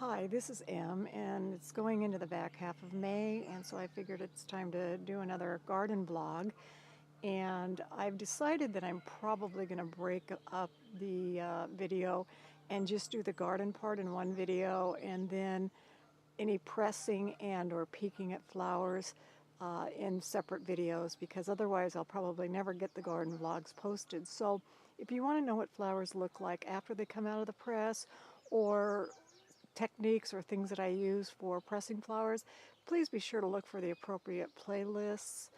Hi, this is Em, and it's going into the back half of May, and so I figured it's time to do another garden vlog. And I've decided that I'm probably going to break up the video and just do the garden part in one video, and then any pressing and or peeking at flowers in separate videos, because otherwise I'll probably never get the garden vlogs posted. So if you want to know what flowers look like after they come out of the press, or techniques or things that I use for pressing flowers, please be sure to look for the appropriate playlists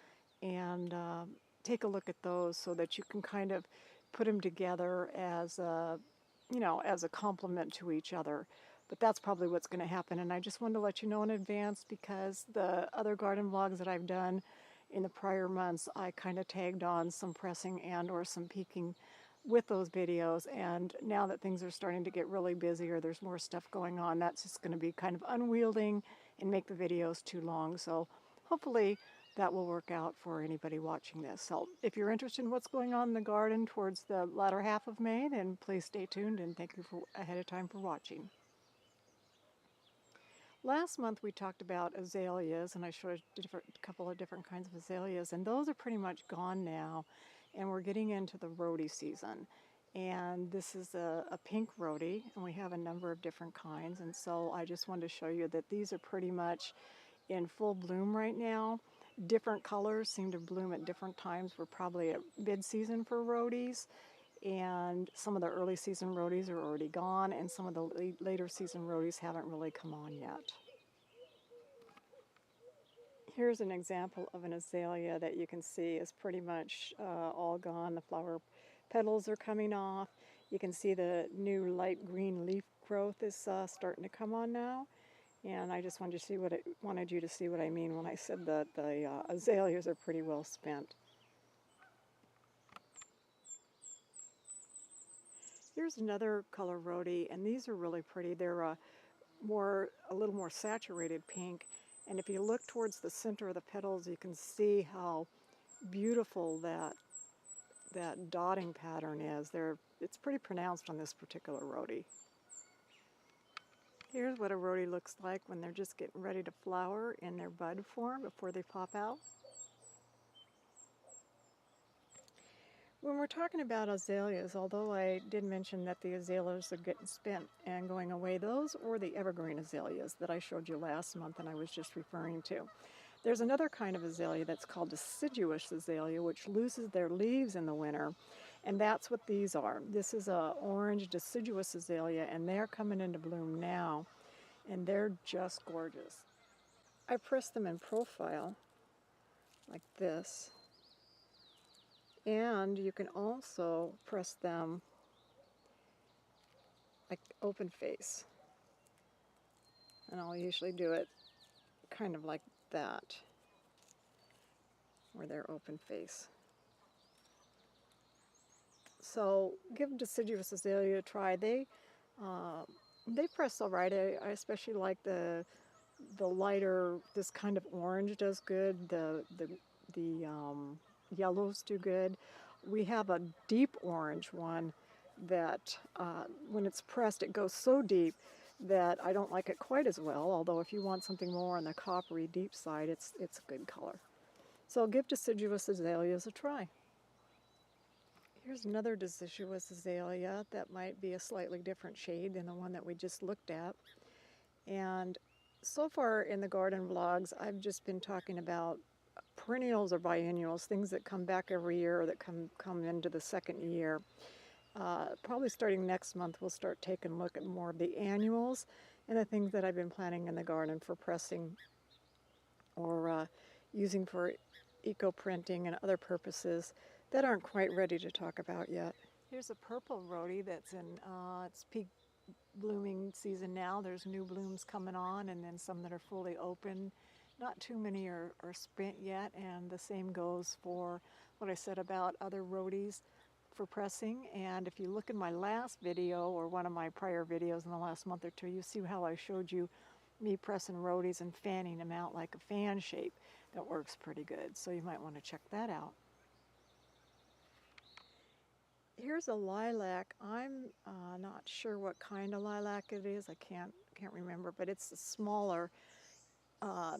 and take a look at those so that you can kind of put them together as a, as a complement to each other. But that's probably what's going to happen, and I just wanted to let you know in advance, because the other garden vlogs that I've done in the prior months, I kind of tagged on some pressing and or some peeking with those videos, and now that things are starting to get really busy or there's more stuff going on, that's just going to be kind of unwielding and make the videos too long. So hopefully that will work out for anybody watching this. So if you're interested in what's going on in the garden towards the latter half of May, then please stay tuned, and thank you ahead of time for watching. Last month we talked about azaleas, and I showed a couple of different kinds of azaleas, and those are pretty much gone now, and we're getting into the rhodie season. And this is a pink rhodie, and we have a number of different kinds, and so I just wanted to show you that these are pretty much in full bloom right now. Different colors seem to bloom at different times. We're probably at mid-season for rhodies, and some of the early season rhodies are already gone, and some of the later season rhodies haven't really come on yet. Here's an example of an azalea that you can see is pretty much all gone. The flower petals are coming off. You can see the new light green leaf growth is starting to come on now. And I just wanted you to see what I mean when I said that the azaleas are pretty well spent. Here's another color rhodie, and these are really pretty. They're a little more saturated pink, and if you look towards the center of the petals, you can see how beautiful that dotting pattern is. It's pretty pronounced on this particular rhodie. Here's what a rhodie looks like when they're just getting ready to flower in their bud form before they pop out. When we're talking about azaleas, although I did mention that the azaleas are getting spent and going away, those or the evergreen azaleas that I showed you last month and I was just referring to. There's another kind of azalea that's called deciduous azalea, which loses their leaves in the winter, and that's what these are. This is a orange deciduous azalea, and they're coming into bloom now, and they're just gorgeous. I press them in profile like this. And you can also press them like open face. And I'll usually do it kind of like that, where they're open face. So give deciduous azalea a try. They press all right. I especially like the lighter. This kind of orange does good. The yellows do good. We have a deep orange one that when it's pressed, it goes so deep that I don't like it quite as well, although if you want something more on the coppery deep side, it's a good color. So give deciduous azaleas a try. Here's another deciduous azalea that might be a slightly different shade than the one that we just looked at. And so far in the garden vlogs, I've just been talking about perennials or biennials, things that come back every year or that come into the second year. Probably starting next month, we'll start taking a look at more of the annuals and the things that I've been planting in the garden for pressing or using for eco-printing and other purposes that aren't quite ready to talk about yet. Here's a purple rhodie that's in its peak blooming season now. There's new blooms coming on, and then some that are fully open. Not too many are spent yet, and the same goes for what I said about other rhodies for pressing. And if you look in my last video or one of my prior videos in the last month or two, you see how I showed you me pressing rhodies and fanning them out like a fan shape. That works pretty good, so you might want to check that out. Here's a lilac. I'm not sure what kind of lilac it is. I can't can't remember, but it's a smaller.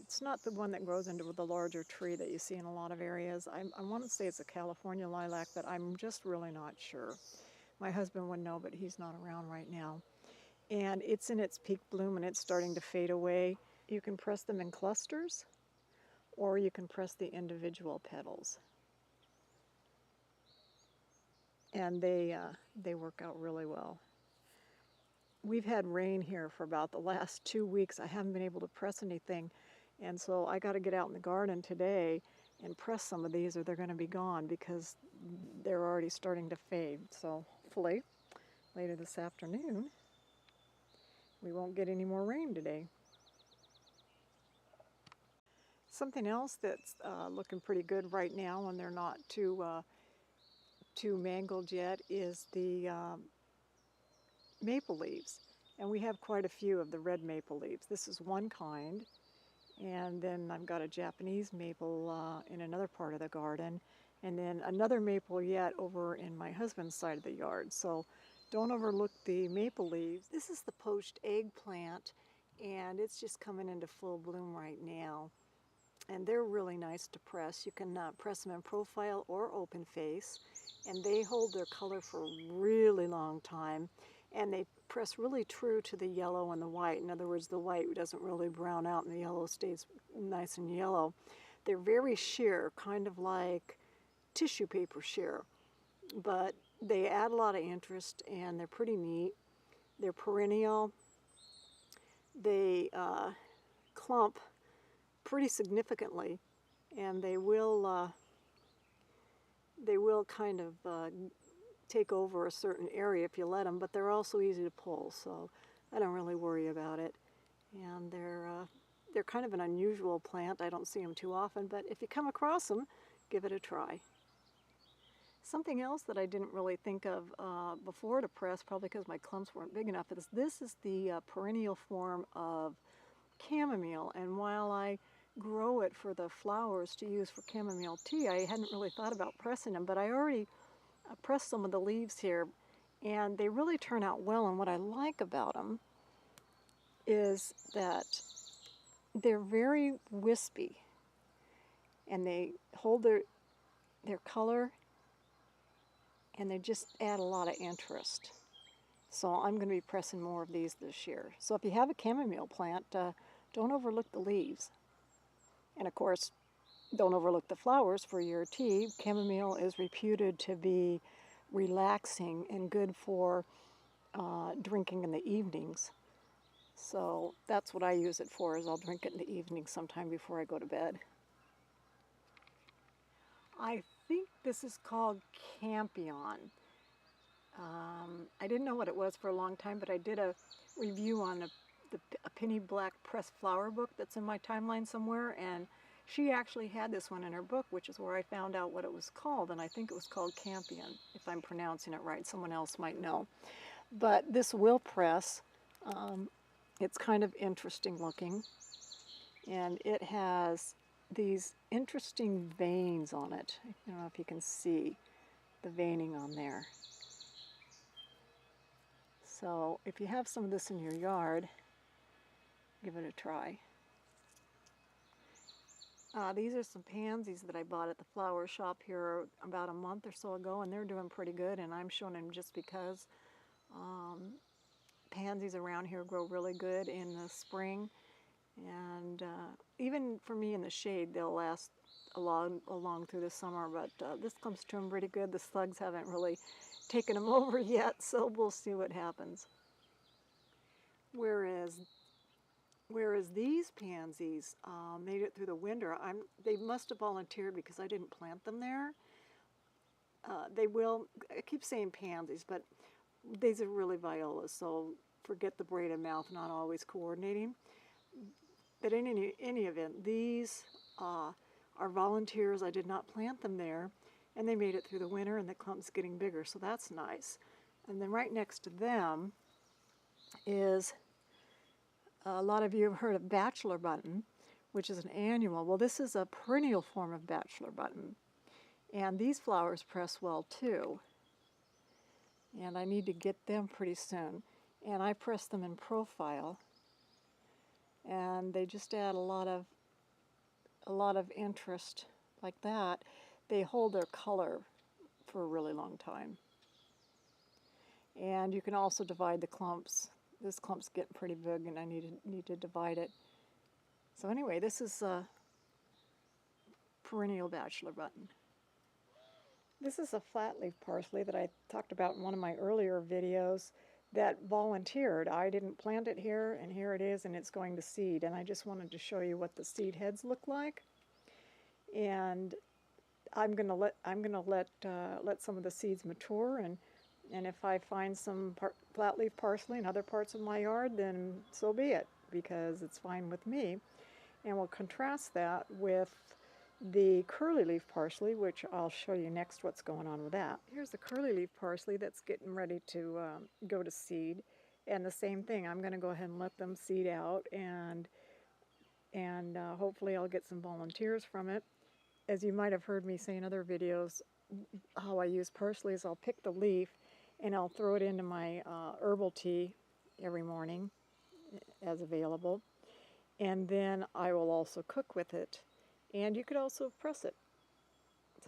It's not the one that grows into the larger tree that you see in a lot of areas. I want to say it's a California lilac, but I'm just really not sure. My husband would know, but he's not around right now. And it's in its peak bloom and it's starting to fade away. You can press them in clusters, or you can press the individual petals. And they work out really well. We've had rain here for about the last 2 weeks. I haven't been able to press anything, and so I got to get out in the garden today and press some of these or they're going to be gone because they're already starting to fade. So hopefully later this afternoon we won't get any more rain today. Something else that's looking pretty good right now when they're not too mangled yet is the maple leaves. And we have quite a few of the red maple leaves. This is one kind. And then I've got a Japanese maple in another part of the garden. And then another maple yet over in my husband's side of the yard. So don't overlook the maple leaves. This is the poached eggplant, and it's just coming into full bloom right now. And they're really nice to press. You can press them in profile or open face. And they hold their color for a really long time. And they press really true to the yellow and the white. In other words, the white doesn't really brown out and the yellow stays nice and yellow. They're very sheer, kind of like tissue paper sheer. But they add a lot of interest and they're pretty neat. They're perennial. They clump pretty significantly, and they will kind of take over a certain area if you let them, but they're also easy to pull, so I don't really worry about it. And they're kind of an unusual plant. I don't see them too often, but if you come across them, give it a try. Something else that I didn't really think of before to press, probably because my clumps weren't big enough, is this is the perennial form of chamomile, and while I grow it for the flowers to use for chamomile tea, I hadn't really thought about pressing them, but I already pressed some of the leaves here, and they really turn out well. And what I like about them is that they're very wispy, and they hold their color, and they just add a lot of interest. So I'm going to be pressing more of these this year. So if you have a chamomile plant, don't overlook the leaves. And of course, don't overlook the flowers for your tea. Chamomile is reputed to be relaxing and good for drinking in the evenings. So that's what I use it for, is I'll drink it in the evening sometime before I go to bed. I think this is called campion. I didn't know what it was for a long time, but I did a review on a penny black pressed flower book that's in my timeline somewhere, and she actually had this one in her book, which is where I found out what it was called, and I think it was called campion, if I'm pronouncing it right. Someone else might know. But this will press. It's kind of interesting looking, and it has these interesting veins on it. I don't know if you can see the veining on there. So if you have some of this in your yard, give it a try. These are some pansies that I bought at the flower shop here about a month or so ago, and they're doing pretty good, and I'm showing them just because pansies around here grow really good in the spring, and even for me in the shade, they'll last along through the summer, but this comes to them pretty good. The slugs haven't really taken them over yet, so we'll see what happens. Whereas these pansies made it through the winter. They must have volunteered because I didn't plant them there. They will, I keep saying pansies, but these are really violas, so forget the braided mouth, not always coordinating. But in any event, these are volunteers. I did not plant them there, and they made it through the winter, and the clump's getting bigger, so that's nice. And then right next to them is, a lot of you have heard of Bachelor Button, which is an annual. Well, this is a perennial form of Bachelor Button, and these flowers press well too. And I need to get them pretty soon. And I press them in profile, and they just add a lot of interest like that. They hold their color for a really long time. And you can also divide the clumps. This clump's getting pretty big, and I need to divide it. So anyway, this is a perennial Bachelor Button. This is a flat-leaf parsley that I talked about in one of my earlier videos that volunteered. I didn't plant it here, and here it is, and it's going to seed. And I just wanted to show you what the seed heads look like. And I'm gonna let some of the seeds mature, and if I find some flat-leaf parsley in other parts of my yard, then so be it, because it's fine with me. And we'll contrast that with the curly leaf parsley, which I'll show you next what's going on with that. Here's the curly leaf parsley that's getting ready to go to seed, and the same thing. I'm going to go ahead and let them seed out, and hopefully I'll get some volunteers from it. As you might have heard me say in other videos, how I use parsley is I'll pick the leaf and I'll throw it into my herbal tea every morning as available, and then I will also cook with it. And you could also press it.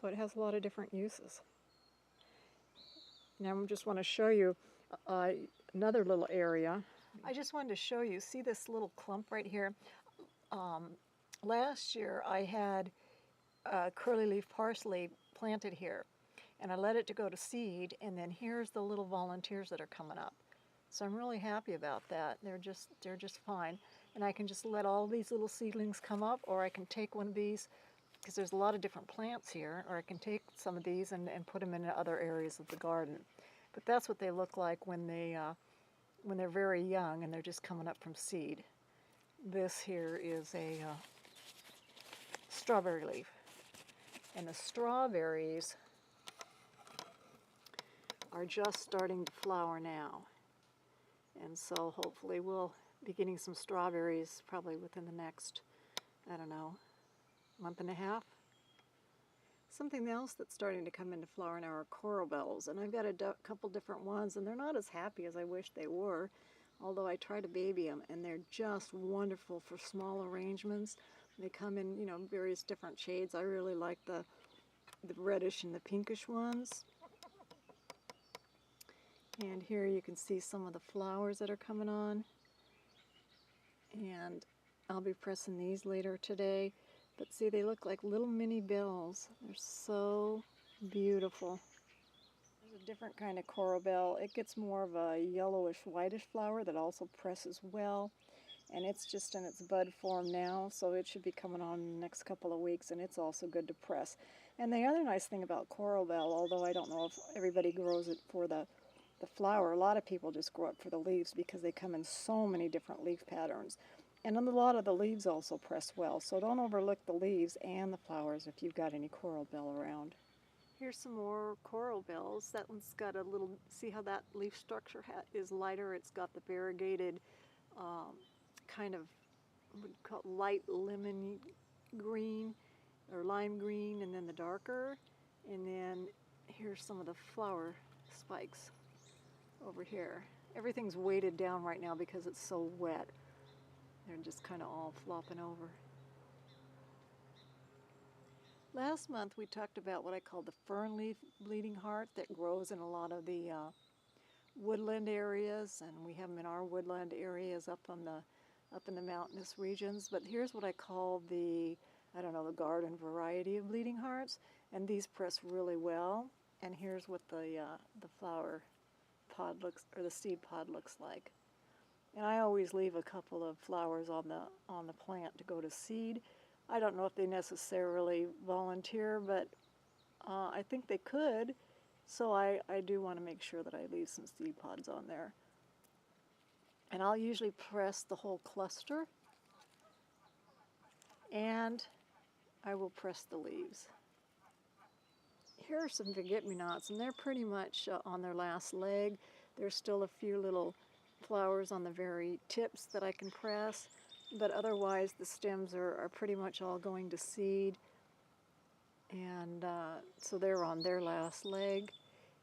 So it has a lot of different uses. Now I just want to show you another little area. I just wanted to show you, see this little clump right here? Last year I had curly leaf parsley planted here, and I let it to go to seed, and then here's the little volunteers that are coming up. So I'm really happy about that. They're just fine. And I can just let all these little seedlings come up, or I can take one of these, because there's a lot of different plants here, or I can take some of these and put them in other areas of the garden. But that's what they look like when they're very young and they're just coming up from seed. This here is a strawberry leaf. And the strawberries are just starting to flower now. And so hopefully we'll be getting some strawberries probably within the next, I don't know, month and a half. Something else that's starting to come into flower now are coral bells, and I've got a couple different ones, and they're not as happy as I wish they were, although I try to baby them, and they're just wonderful for small arrangements. They come in, you know, various different shades. I really like the reddish and the pinkish ones. And here you can see some of the flowers that are coming on. And I'll be pressing these later today. But see, they look like little mini bells. They're so beautiful. There's a different kind of coral bell. It gets more of a yellowish, whitish flower that also presses well. And it's just in its bud form now, so it should be coming on in the next couple of weeks, and it's also good to press. And the other nice thing about coral bell, although I don't know if everybody grows it for the flower, a lot of people just grow it for the leaves because they come in so many different leaf patterns. And a lot of the leaves also press well, so don't overlook the leaves and the flowers if you've got any coral bell around. Here's some more coral bells. That one's got a little, see how that leaf structure is lighter? It's got the variegated kind of light lemon green or lime green, and then the darker. And then here's some of the flower spikes over here. Everything's weighted down right now because it's so wet. They're just kind of all flopping over. Last month we talked about what I call the fern leaf bleeding heart that grows in a lot of the woodland areas, and we have them in our woodland areas up in the mountainous regions. But here's what I call the, I don't know, the garden variety of bleeding hearts, and these press really well. And here's what the flower pod looks, or the seed pod looks like. And I always leave a couple of flowers on the plant to go to seed. I don't know if they necessarily volunteer, but I think they could. So I do want to make sure that I leave some seed pods on there. And I'll usually press the whole cluster, and I will press the leaves. Here are some forget-me-nots, and they're pretty much on their last leg. There's still a few little flowers on the very tips that I can press, but otherwise the stems are pretty much all going to seed, and so they're on their last leg.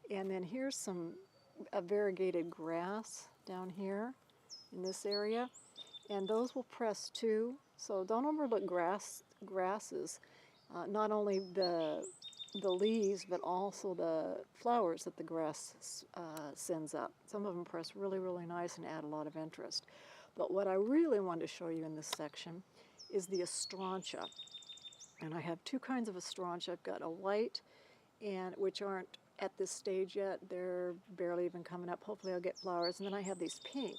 And then here's a variegated grass down here in this area, and those will press too. So don't overlook grasses, not only the leaves, but also the flowers that the grass sends up. Some of them press really, really nice and add a lot of interest. But what I really want to show you in this section is the astrantia. And I have two kinds of astrantia. I've got a white, and which aren't at this stage yet. They're barely even coming up. Hopefully I'll get flowers. And then I have these pink.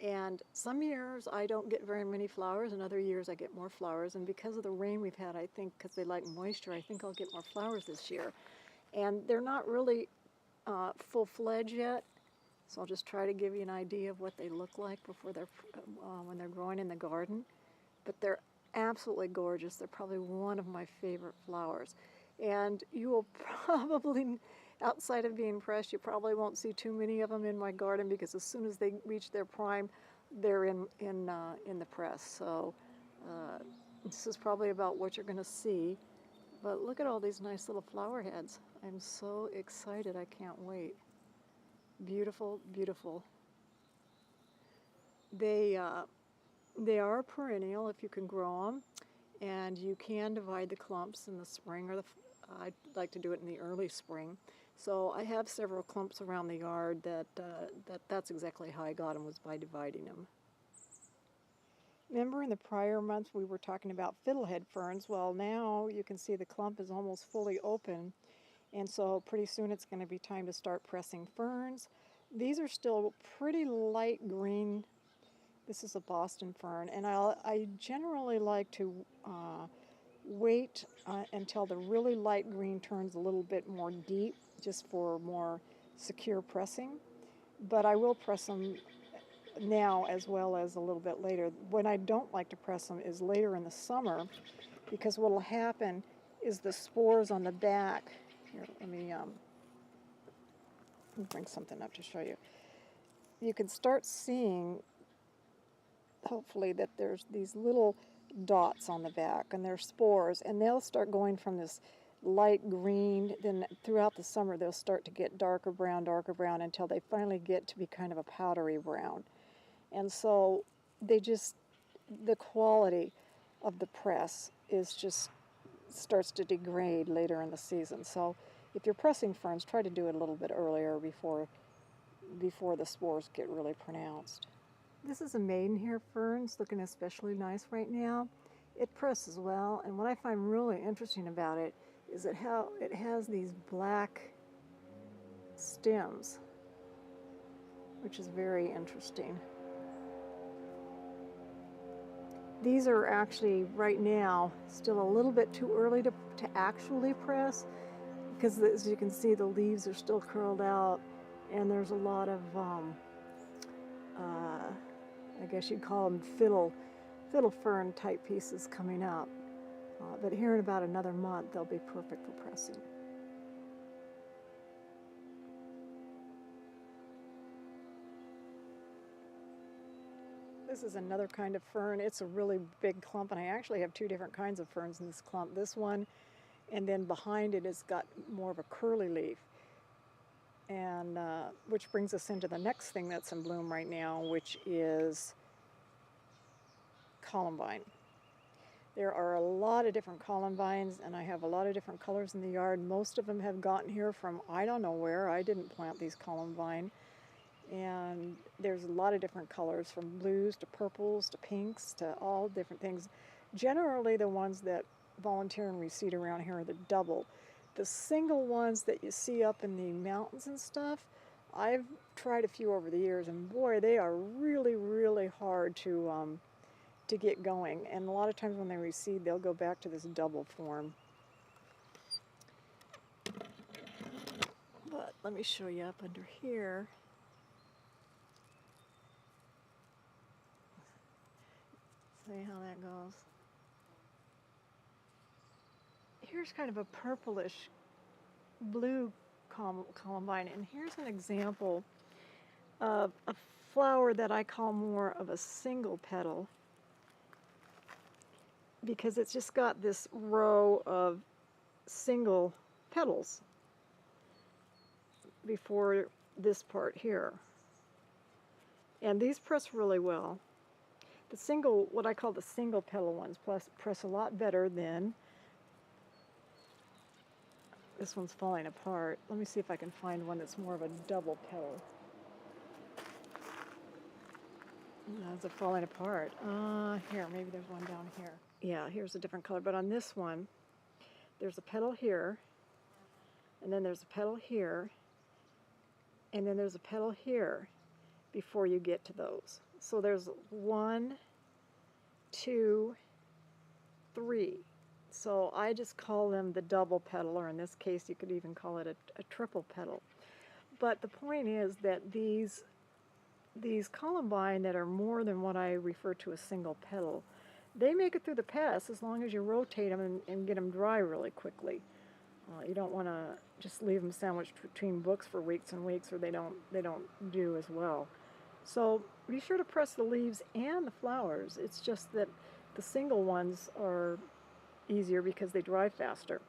And some years I don't get very many flowers, and other years I get more flowers. And because of the rain we've had, I think, because they like moisture, I think I'll get more flowers this year. And they're not really full-fledged yet, so I'll just try to give you an idea of what they look like before they're when they're growing in the garden. But they're absolutely gorgeous. They're probably one of my favorite flowers. And you will probably, outside of being pressed, you probably won't see too many of them in my garden, because as soon as they reach their prime, they're in the press. So this is probably about what you're going to see. But look at all these nice little flower heads. I'm so excited. I can't wait. Beautiful, beautiful. They are perennial if you can grow them, and you can divide the clumps in the spring, or I'd like to do it in the early spring. So I have several clumps around the yard that's exactly how I got them, was by dividing them. Remember in the prior month we were talking about Fiddlehead Ferns? Well, now you can see the clump is almost fully open, and so pretty soon it's going to be time to start pressing ferns. These are still pretty light green. This is a Boston fern, and I generally like to wait until the really light green turns a little bit more deep, just for more secure pressing. But I will press them now as well as a little bit later. When I don't like to press them is later in the summer, because what will happen is the spores on the back. Here, let me bring something up to show you. You can start seeing, hopefully, that there's these little dots on the back, and they're spores, and they'll start going from this light green, then throughout the summer they'll start to get darker brown, until they finally get to be kind of a powdery brown. And so the quality of the press starts to degrade later in the season. So if you're pressing ferns, try to do it a little bit earlier, before the spores get really pronounced. This is a Maidenhair fern. It's looking especially nice right now. It presses well, and what I find really interesting about it is how it has these black stems, which is very interesting. These are actually, right now, still a little bit too early to actually press, because as you can see, the leaves are still curled out, and there's a lot of I guess you'd call them fiddle fern type pieces coming up. But here in about another month, they'll be perfect for pressing. This is another kind of fern. It's a really big clump, and I actually have two different kinds of ferns in this clump. This one, and then behind it has got more of a curly leaf. And which brings us into the next thing that's in bloom right now, which is Columbine. There are a lot of different Columbines, and I have a lot of different colors in the yard. Most of them have gotten here from I don't know where. I didn't plant these Columbine. And there's a lot of different colors, from blues to purples to pinks to all different things. Generally, the ones that volunteer and reseed around here are the double. The single ones that you see up in the mountains and stuff, I've tried a few over the years, and boy, they are really, really hard to get going. And a lot of times when they reseed, they'll go back to this double form. But let me show you up under here. See how that goes. Here's kind of a purplish blue Columbine, and here's an example of a flower that I call more of a single petal, because it's just got this row of single petals before this part here. And these press really well. The single, what I call the single petal ones, plus press a lot better than this one's falling apart. Let me see if I can find one that's more of a double petal. Those are falling apart. Here, maybe there's one down here. Yeah, here's a different color. But on this one, there's a petal here, and then there's a petal here, and then there's a petal here before you get to those. So there's 1, 2, 3. So I just call them the double petal, or in this case, you could even call it a triple petal. But the point is that these Columbine that are more than what I refer to as single petal, they make it through the pest as long as you rotate them and get them dry really quickly. You don't want to just leave them sandwiched between books for weeks and weeks, or they don't do as well. So be sure to press the leaves and the flowers. It's just that the single ones are easier because they dry faster.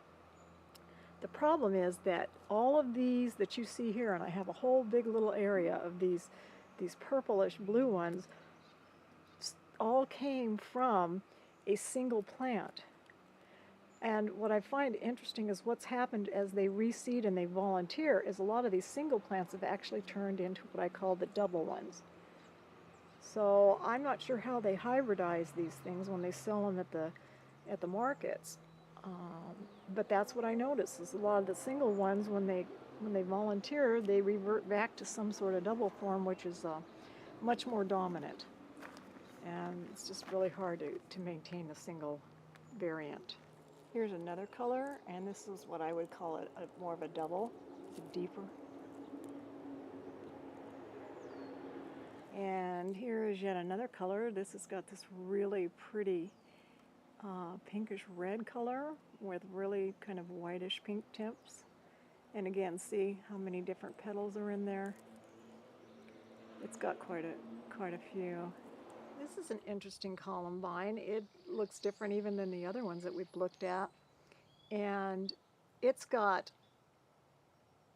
The problem is that all of these that you see here, and I have a whole big little area of these purplish blue ones, all came from a single plant. And what I find interesting is what's happened as they reseed and they volunteer is a lot of these single plants have actually turned into what I call the double ones. So I'm not sure how they hybridize these things when they sell them at the markets. But that's what I notice is a lot of the single ones, when they volunteer, they revert back to some sort of double form, which is much more dominant. And it's just really hard to maintain the single variant. Here's another color, and this is what I would call it more of a double. It's a deeper. And here is yet another color. This has got this really pretty pinkish red color with really kind of whitish pink tips. And again, see how many different petals are in there. It's got quite a few. This is an interesting Columbine. It looks different even than the other ones that we've looked at. And it's got,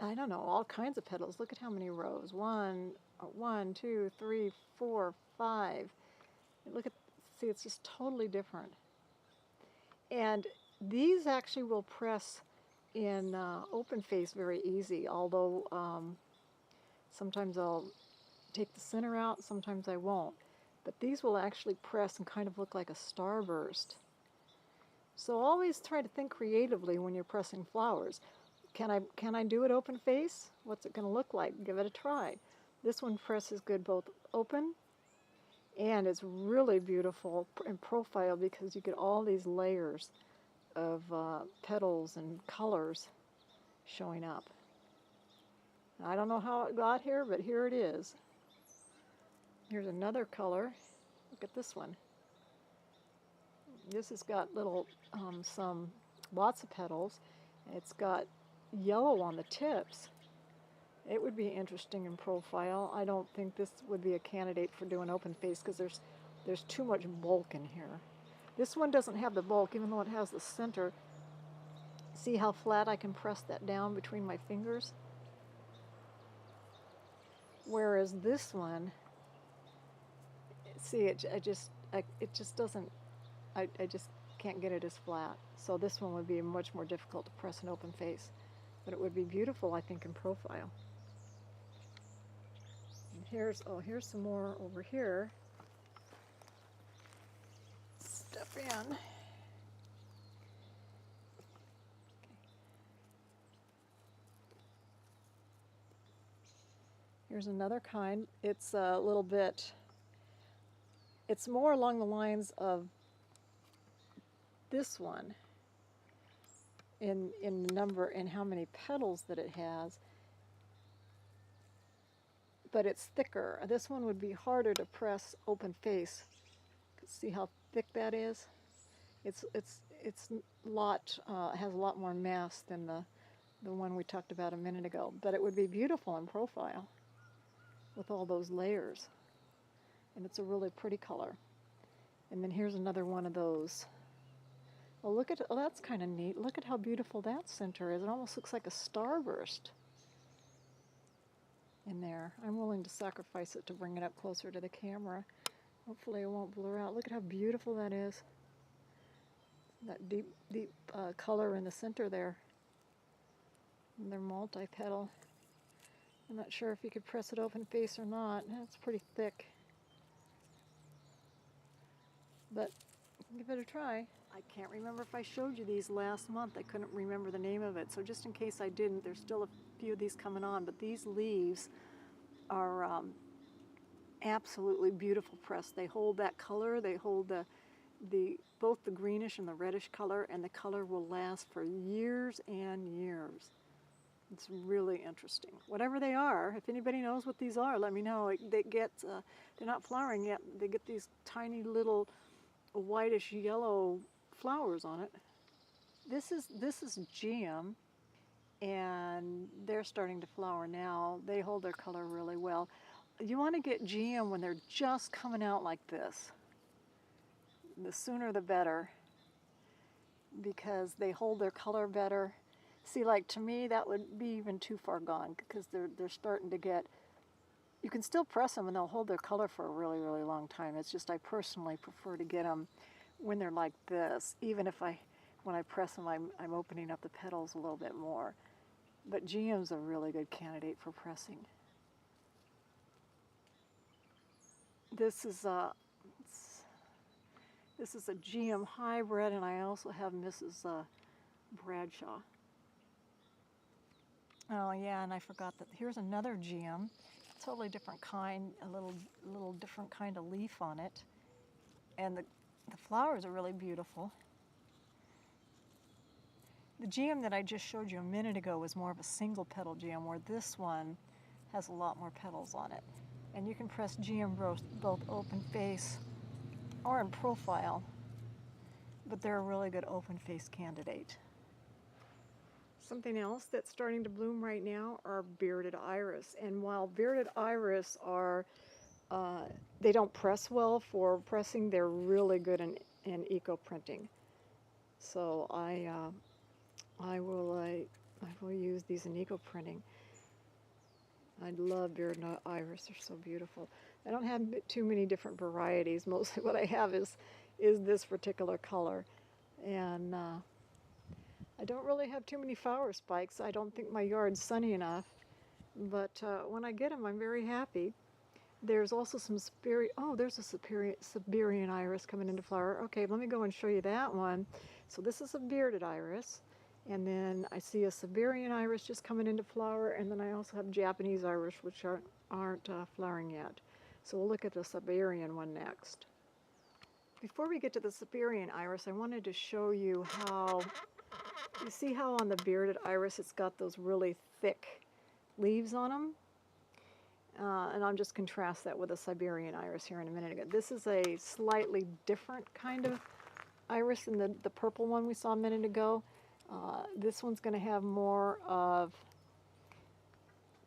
I don't know, all kinds of petals. Look at how many rows. 1, 2, 3, 4, 5. Look at, see, it's just totally different. And these actually will press in open face very easy, although sometimes I'll take the center out, sometimes I won't. But these will actually press and kind of look like a starburst. So always try to think creatively when you're pressing flowers. Can I do it open face? What's it going to look like? Give it a try. This one presses good both open, and it's really beautiful in profile because you get all these layers of petals and colors showing up. I don't know how it got here, but here it is. Here's another color. Look at this one. This has got little, lots of petals. It's got yellow on the tips. It would be interesting in profile. I don't think this would be a candidate for doing open face because there's too much bulk in here. This one doesn't have the bulk, even though it has the center. See how flat I can press that down between my fingers? Whereas this one, see, it just doesn't, I just can't get it as flat. So this one would be much more difficult to press an open face. But it would be beautiful, I think, in profile. And here's some more over here. Step in. Here's another kind. It's a little bit, it's more along the lines of this one in number and how many petals that it has, but it's thicker. This one would be harder to press open face. See how thick that is? It's lot has a lot more mass than the one we talked about a minute ago, but it would be beautiful in profile with all those layers, and it's a really pretty color. And then here's another one of those. Oh, look at, oh, that's kind of neat. Look at how beautiful that center is. It almost looks like a starburst in there. I'm willing to sacrifice it to bring it up closer to the camera. Hopefully it won't blur out. Look at how beautiful that is. That deep, deep color in the center there. And they're multi-petal. I'm not sure if you could press it open face or not. It's pretty thick. But give it a try. I can't remember if I showed you these last month. I couldn't remember the name of it. So just in case I didn't, there's still a few of these coming on. But these leaves are absolutely beautiful pressed. They hold that color. They hold both the greenish and the reddish color, and the color will last for years and years. It's really interesting. Whatever they are, if anybody knows what these are, let me know. They're not flowering yet. They get these tiny little whitish yellow flowers on it. This is geum, and they're starting to flower now. They hold their color really well. You want to get geum when they're just coming out like this. The sooner the better, because they hold their color better. See, like to me, that would be even too far gone, because they're starting to get. You can still press them and they'll hold their color for a really, really long time. It's just I personally prefer to get them when they're like this. Even if when I press them, I'm opening up the petals a little bit more. But geum's a really good candidate for pressing. This is a geum hybrid, and I also have Mrs. Bradshaw. Oh yeah, and I forgot that here's another geum, totally different kind, a little different kind of leaf on it, and the flowers are really beautiful. The geum that I just showed you a minute ago was more of a single petal geum, where this one has a lot more petals on it. And you can press geum both open face or in profile, but they're a really good open face candidate. Something else that's starting to bloom right now are bearded iris. And while bearded iris are, they don't press well for pressing, they're really good in eco-printing. So I will use these in eco-printing. I love bearded iris, they're so beautiful. I don't have too many different varieties. Mostly what I have is this particular color. And I don't really have too many flower spikes. I don't think my yard's sunny enough. But when I get them, I'm very happy. There's also some there's a Sumerian Iris coming into flower. Okay, let me go and show you that one. So this is a bearded iris. And then I see a Sumerian Iris just coming into flower. And then I also have Japanese Iris, which aren't flowering yet. So we'll look at the Sumerian one next. Before we get to the Sumerian Iris, I wanted to show you how, you see how on the bearded iris it's got those really thick leaves on them? And I'll just contrast that with a Sumerian Iris here in a minute ago. This is a slightly different kind of iris than the purple one we saw a minute ago. This one's going to have more of,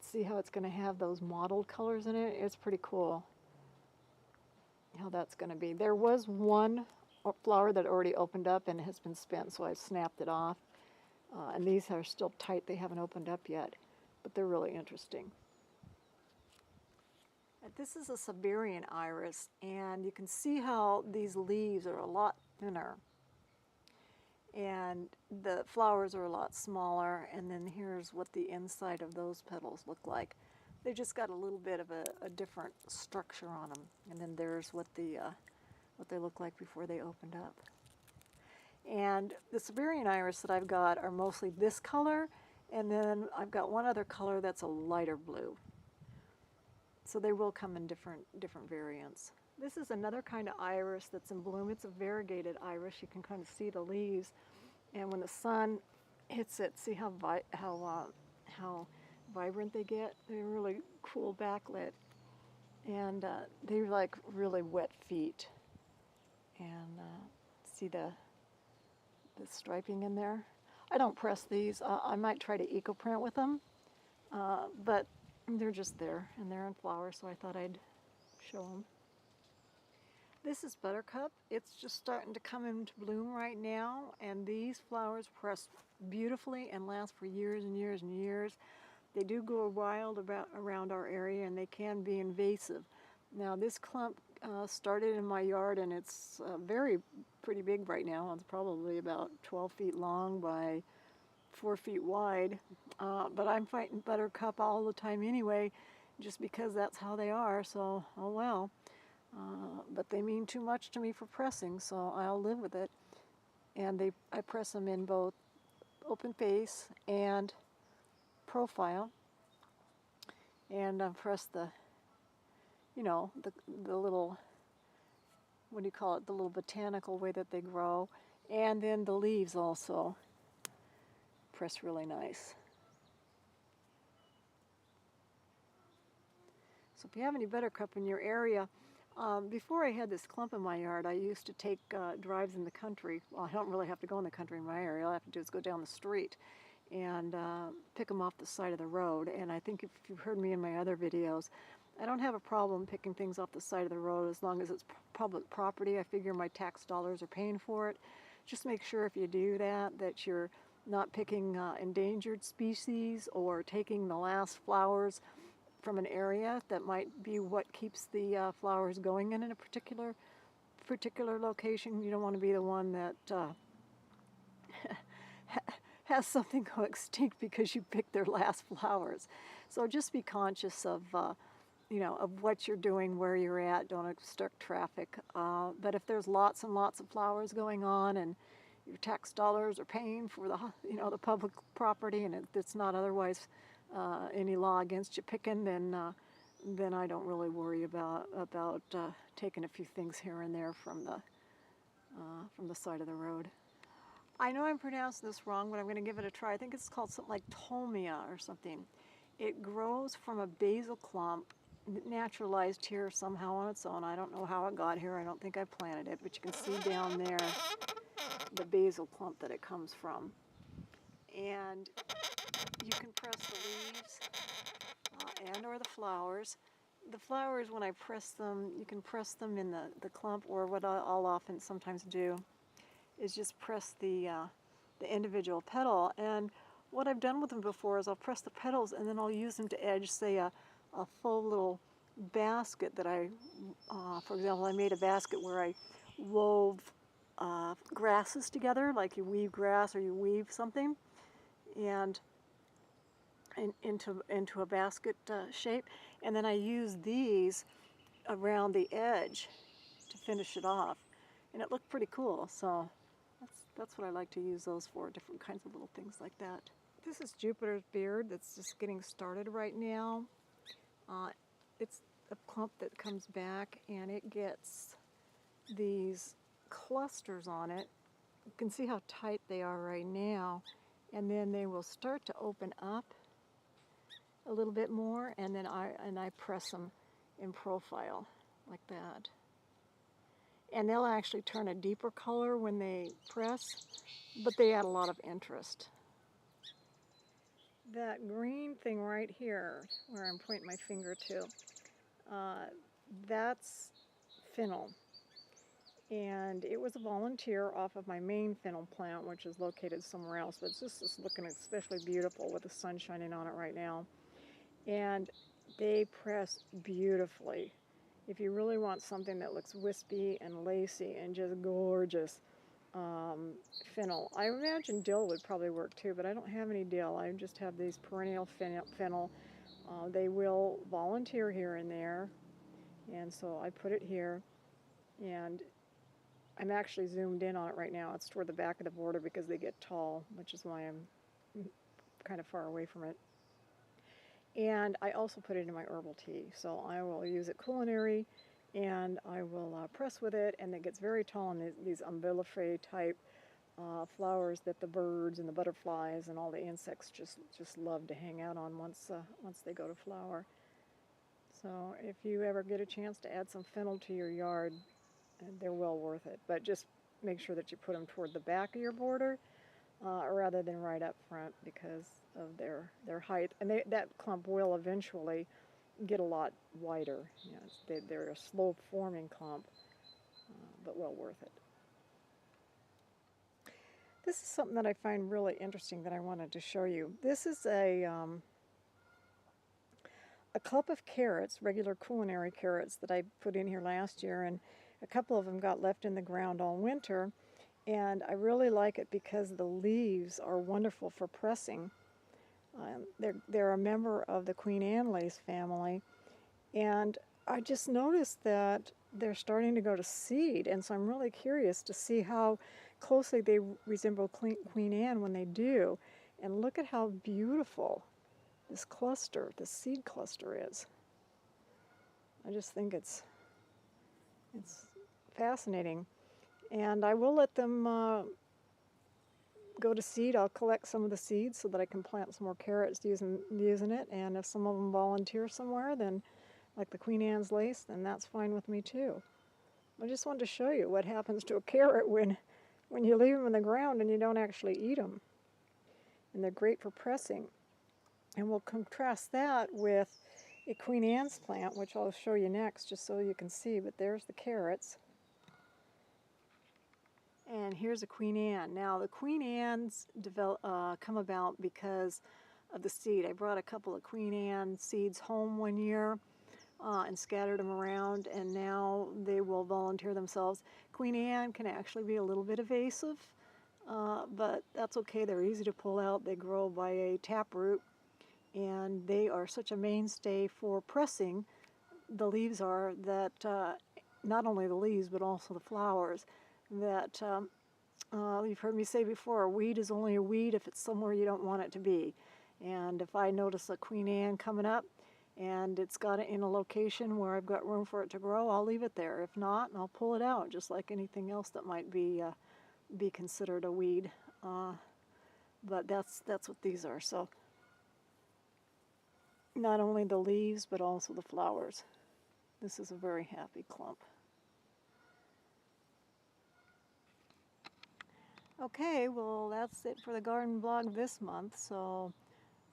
see how it's going to have those mottled colors in it? It's pretty cool how that's going to be. There was one flower that already opened up and has been spent, so I snapped it off. And these are still tight. They haven't opened up yet, but they're really interesting. This is a Sumerian Iris, and you can see how these leaves are a lot thinner. And the flowers are a lot smaller, and then here's what the inside of those petals look like. They just got a little bit of a different structure on them. And then there's what they look like before they opened up. And the Sumerian Iris that I've got are mostly this color, and then I've got one other color that's a lighter blue. So they will come in different variants. This is another kind of iris that's in bloom. It's a variegated iris. You can kind of see the leaves, and when the sun hits it, see how vibrant they get. They're really cool backlit, and they're like really wet feet. And see the striping in there. I don't press these. I might try to eco-print with them, but they're just there, and they're in flower, so I thought I'd show them. This is Buttercup. It's just starting to come into bloom right now, and these flowers press beautifully and last for years and years and years. They do go wild around our area, and they can be invasive. Now this clump started in my yard, and it's pretty big right now. It's probably about 12 feet long by 4 feet wide. But I'm fighting Buttercup all the time anyway, just because that's how they are, so oh well. But they mean too much to me for pressing, so I'll live with it. And I press them in both open face and profile. And I press the little, what do you call it, the little botanical way that they grow. And then the leaves also press really nice. So if you have any Buttercup in your area, before I had this clump in my yard, I used to take drives in the country. Well, I don't really have to go in the country in my area. All I have to do is go down the street and pick them off the side of the road. And I think if you've heard me in my other videos, I don't have a problem picking things off the side of the road as long as it's public property. I figure my tax dollars are paying for it. Just make sure if you do that, that you're not picking endangered species or taking the last flowers from an area that might be what keeps the flowers going in a particular location. You don't want to be the one that has something go extinct because you picked their last flowers. So just be conscious of of what you're doing, where you're at. Don't obstruct traffic. But if there's lots and lots of flowers going on, and your tax dollars are paying for the public property, and it's not otherwise any law against you picking, then I don't really worry about taking a few things here and there from the side of the road. I know I'm pronouncing this wrong, but I'm going to give it a try. I think it's called something like Tolmia or something. It grows from a basil clump, naturalized here somehow on its own. I don't know how it got here. I don't think I planted it, but you can see down there the basil clump that it comes from. And you can press the leaves and or the flowers. The flowers, when I press them, you can press them in the clump, or what I'll often sometimes do is just press the individual petal. And what I've done with them before is I'll press the petals and then I'll use them to edge, say, a full little basket that for example, I made a basket where I wove grasses together, like you weave grass or you weave something, and into a basket shape, and then I use these around the edge to finish it off, and it looked pretty cool. So that's what I like to use those for, different kinds of little things like that. This is Jupiter's beard that's just getting started right now. It's a clump that comes back, and it gets these clusters on it. You can see how tight they are right now, and then they will start to open up a little bit more, and then I press them in profile like that. And they'll actually turn a deeper color when they press, but they add a lot of interest. That green thing right here, where I'm pointing my finger to, that's fennel. And it was a volunteer off of my main fennel plant, which is located somewhere else, but it's just looking especially beautiful with the sun shining on it right now. And they press beautifully. If you really want something that looks wispy and lacy and just gorgeous, fennel. I imagine dill would probably work too, but I don't have any dill. I just have these perennial fennel. They will volunteer here and there, and so I put it here, and I'm actually zoomed in on it right now. It's toward the back of the border because they get tall, which is why I'm kind of far away from it. And I also put it in my herbal tea, so I will use it culinary, and I will press with it, and it gets very tall, and these umbelliferae type flowers that the birds and the butterflies and all the insects just love to hang out on once they go to flower. So if you ever get a chance to add some fennel to your yard, they're well worth it. But just make sure that you put them toward the back of your border rather than right up front because of their height. And that clump will eventually get a lot wider. You know, they're a slow-forming clump, but well worth it. This is something that I find really interesting that I wanted to show you. This is a a clump of carrots, regular culinary carrots that I put in here last year, and a couple of them got left in the ground all winter. And I really like it because the leaves are wonderful for pressing. They're a member of the Queen Anne lace family, and I just noticed that they're starting to go to seed, and so I'm really curious to see how closely they resemble Queen Anne when they do. And look at how beautiful this cluster, this seed cluster is. I just think it's fascinating. And I will let them go to seed. I'll collect some of the seeds so that I can plant some more carrots using it. And if some of them volunteer somewhere, then like the Queen Anne's lace, then that's fine with me too. I just wanted to show you what happens to a carrot when you leave them in the ground and you don't actually eat them. And they're great for pressing. And we'll contrast that with a Queen Anne's plant, which I'll show you next just so you can see. But there's the carrots. And here's a Queen Anne. Now the Queen Anne's come about because of the seed. I brought a couple of Queen Anne seeds home one year and scattered them around, and now they will volunteer themselves. Queen Anne can actually be a little bit invasive, but that's okay. They're easy to pull out. They grow by a taproot, and they are such a mainstay for pressing. The leaves are that, not only the leaves, but also the flowers, that you've heard me say before, a weed is only a weed if it's somewhere you don't want it to be. And if I notice a Queen Anne coming up and it's got it in a location where I've got room for it to grow, I'll leave it there. If not, I'll pull it out, just like anything else that might be considered a weed. But that's what these are. So not only the leaves, but also the flowers. This is a very happy clump. Okay, well that's it for the garden blog this month, so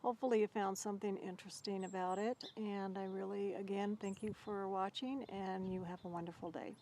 hopefully you found something interesting about it, and I really, again, thank you for watching, and you have a wonderful day.